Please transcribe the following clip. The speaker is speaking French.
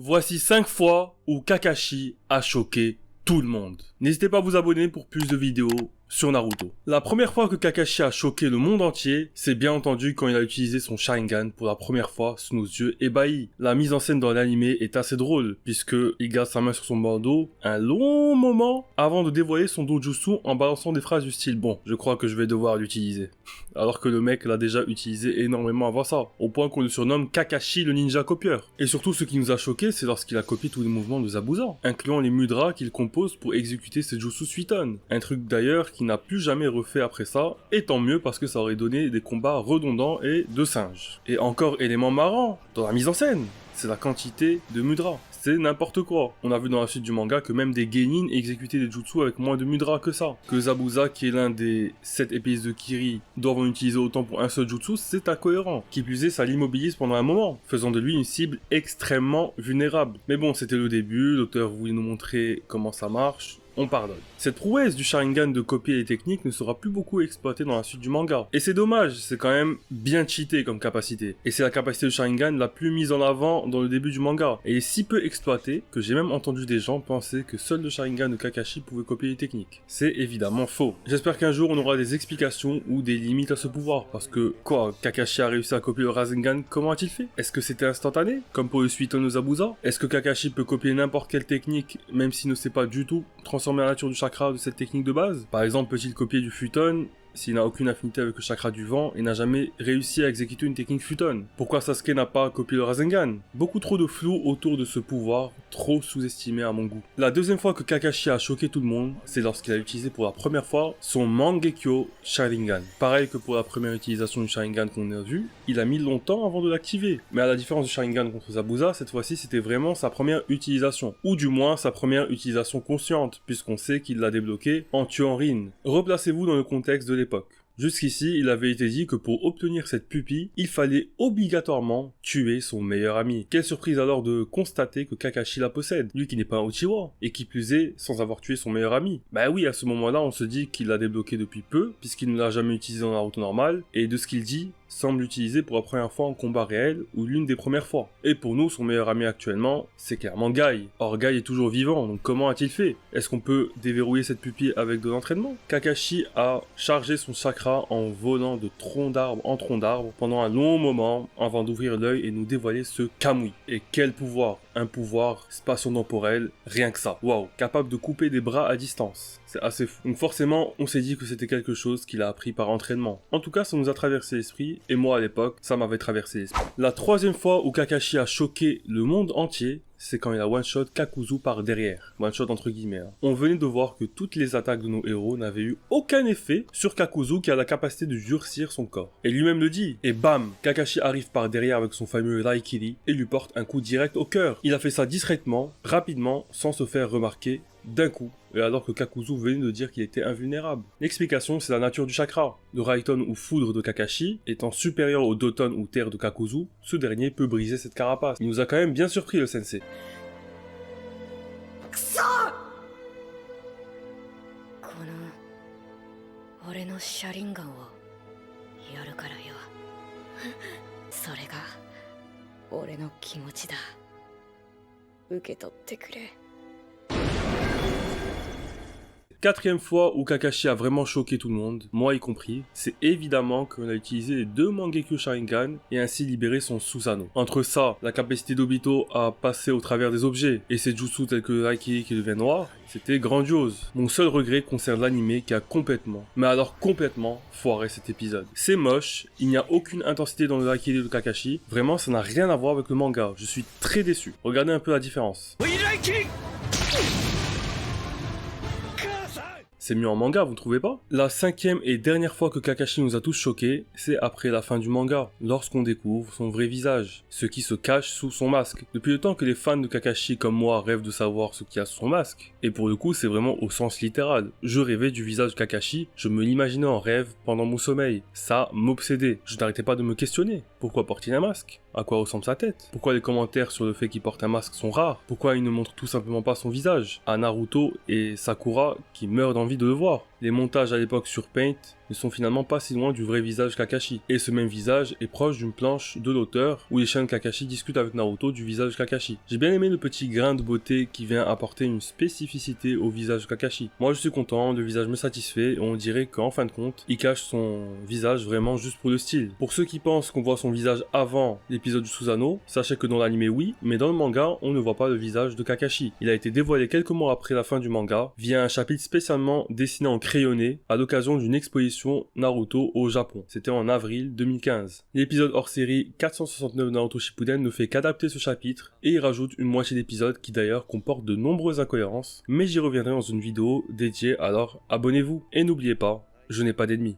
Voici 5 fois où Kakashi a choqué tout le monde. N'hésitez pas à vous abonner pour plus de vidéos sur Naruto. La première fois que Kakashi a choqué le monde entier, c'est bien entendu quand il a utilisé son Sharingan pour la première fois sous nos yeux ébahis. La mise en scène dans l'anime est assez drôle, puisque il garde sa main sur son bandeau un long moment avant de dévoiler son dojutsu en balançant des phrases du style « Bon, je crois que je vais devoir l'utiliser ». Alors que le mec l'a déjà utilisé énormément avant ça, au point qu'on le surnomme Kakashi le ninja copieur. Et surtout ce qui nous a choqué, c'est lorsqu'il a copié tous les mouvements de Zabuza, incluant les mudras qu'il compose pour exécuter ses jutsu Suiton. Un truc d'ailleurs qui n'a plus jamais refait après ça, et tant mieux parce que ça aurait donné des combats redondants et de singes. Et encore élément marrant, dans la mise en scène, c'est la quantité de mudras. C'est n'importe quoi. On a vu dans la suite du manga que même des genin exécutaient des jutsu avec moins de mudras que ça. Que Zabuza, qui est l'un des 7 épices de Kiri, doivent en utiliser autant pour un seul jutsu, c'est incohérent. Qui plus est, ça l'immobilise pendant un moment, faisant de lui une cible extrêmement vulnérable. Mais bon, c'était le début, l'auteur voulait nous montrer comment ça marche. On pardonne. Cette prouesse du Sharingan de copier les techniques ne sera plus beaucoup exploitée dans la suite du manga. Et c'est dommage, c'est quand même bien cheaté comme capacité. Et c'est la capacité de Sharingan la plus mise en avant dans le début du manga. Et est si peu exploitée que j'ai même entendu des gens penser que seul le Sharingan de Kakashi pouvait copier les techniques. C'est évidemment faux. J'espère qu'un jour on aura des explications ou des limites à ce pouvoir. Parce que, quoi, Kakashi a réussi à copier le Rasengan, comment a-t-il fait? Est-ce que c'était instantané? Comme pour le Suiton Zabuza? Est-ce que Kakashi peut copier n'importe quelle technique, même s'il ne sait pas du tout transformer la nature du chakra de cette technique de base? Par exemple, peut-il copier du Futon s'il n'a aucune affinité avec le chakra du vent et n'a jamais réussi à exécuter une technique Futon? Pourquoi Sasuke n'a pas copié le Rasengan? Beaucoup trop de flou autour de ce pouvoir, trop sous-estimé à mon goût. La deuxième fois que Kakashi a choqué tout le monde, c'est lorsqu'il a utilisé pour la première fois son Mangekyo Sharingan. Pareil que pour la première utilisation du Sharingan qu'on a vu, il a mis longtemps avant de l'activer. Mais à la différence du Sharingan contre Zabuza, cette fois-ci c'était vraiment sa première utilisation. Ou du moins sa première utilisation consciente, puisqu'on sait qu'il l'a débloqué en tuant Rin. Replacez-vous dans le contexte de l'époque. Jusqu'ici, il avait été dit que pour obtenir cette pupille, il fallait obligatoirement tuer son meilleur ami. Quelle surprise alors de constater que Kakashi la possède, lui qui n'est pas un Uchiwa, et qui plus est, sans avoir tué son meilleur ami. Bah oui, à ce moment-là, on se dit qu'il l'a débloqué depuis peu, puisqu'il ne l'a jamais utilisé dans Naruto normal, et de ce qu'il dit, semble l'utiliser pour la première fois en combat réel, ou l'une des premières fois. Et pour nous, son meilleur ami actuellement, c'est clairement Guy. Or, Guy est toujours vivant, donc comment a-t-il fait? Est-ce qu'on peut déverrouiller cette pupille avec de l'entraînement? Kakashi a chargé son chakra en volant de tronc d'arbre en tronc d'arbre pendant un long moment avant d'ouvrir l'œil et nous dévoiler ce Kamui. Et quel pouvoir! Un pouvoir spatio-temporel, rien que ça. Waouh! Capable de couper des bras à distance. C'est assez fou. Donc forcément, on s'est dit que c'était quelque chose qu'il a appris par entraînement. En tout cas, ça nous a traversé l'esprit, et moi à l'époque, ça m'avait traversé l'esprit. La troisième fois où Kakashi a choqué le monde entier, c'est quand il a one-shot Kakuzu par derrière. One-shot entre guillemets. On venait de voir que toutes les attaques de nos héros n'avaient eu aucun effet sur Kakuzu qui a la capacité de durcir son corps. Et lui-même le dit. Et bam, Kakashi arrive par derrière avec son fameux Raikiri et lui porte un coup direct au cœur. Il a fait ça discrètement, rapidement, sans se faire remarquer, d'un coup. Et alors que Kakuzu venait de dire qu'il était invulnérable. L'explication, c'est la nature du chakra. Le Raiton ou foudre de Kakashi, étant supérieur au Doton ou terre de Kakuzu, ce dernier peut briser cette carapace. Il nous a quand même bien surpris le sensei. Quatrième fois où Kakashi a vraiment choqué tout le monde, moi y compris, c'est évidemment qu'on a utilisé les deux Mangekyo Sharingan et ainsi libéré son Susanoo. Entre ça, la capacité d'Obito à passer au travers des objets et ses jutsu tels que le Raikiri qui devient noir, c'était grandiose. Mon seul regret concerne l'anime qui a complètement, mais alors complètement, foiré cet épisode. C'est moche, il n'y a aucune intensité dans le Raikiri de Kakashi, vraiment ça n'a rien à voir avec le manga, je suis très déçu. Regardez un peu la différence. C'est mieux en manga, vous ne trouvez pas? La cinquième et dernière fois que Kakashi nous a tous choqués, c'est après la fin du manga, lorsqu'on découvre son vrai visage, ce qui se cache sous son masque. Depuis le temps que les fans de Kakashi comme moi rêvent de savoir ce qu'il y a sous son masque, et pour le coup c'est vraiment au sens littéral. Je rêvais du visage de Kakashi, je me l'imaginais en rêve pendant mon sommeil. Ça m'obsédait, je n'arrêtais pas de me questionner. Pourquoi porte-t-il un masque? À quoi ressemble sa tête? Pourquoi les commentaires sur le fait qu'il porte un masque sont rares? Pourquoi il ne montre tout simplement pas son visage? À Naruto et Sakura qui meurent d'envie de le voir. Les montages à l'époque sur Paint ne sont finalement pas si loin du vrai visage Kakashi. Et ce même visage est proche d'une planche de l'auteur où les chiens de Kakashi discutent avec Naruto du visage Kakashi. J'ai bien aimé le petit grain de beauté qui vient apporter une spécificité au visage Kakashi. Moi je suis content, le visage me satisfait et on dirait qu'en fin de compte, il cache son visage vraiment juste pour le style. Pour ceux qui pensent qu'on voit son visage avant l'épisode du Susanoo, sachez que dans l'anime oui, mais dans le manga, on ne voit pas le visage de Kakashi. Il a été dévoilé quelques mois après la fin du manga via un chapitre spécialement dessiné en crayonné à l'occasion d'une exposition Naruto au Japon. C'était en avril 2015. L'épisode hors série 469 de Naruto Shippuden ne fait qu'adapter ce chapitre et il rajoute une moitié d'épisode qui d'ailleurs comporte de nombreuses incohérences, mais j'y reviendrai dans une vidéo dédiée, alors abonnez-vous et n'oubliez pas, je n'ai pas d'ennemis.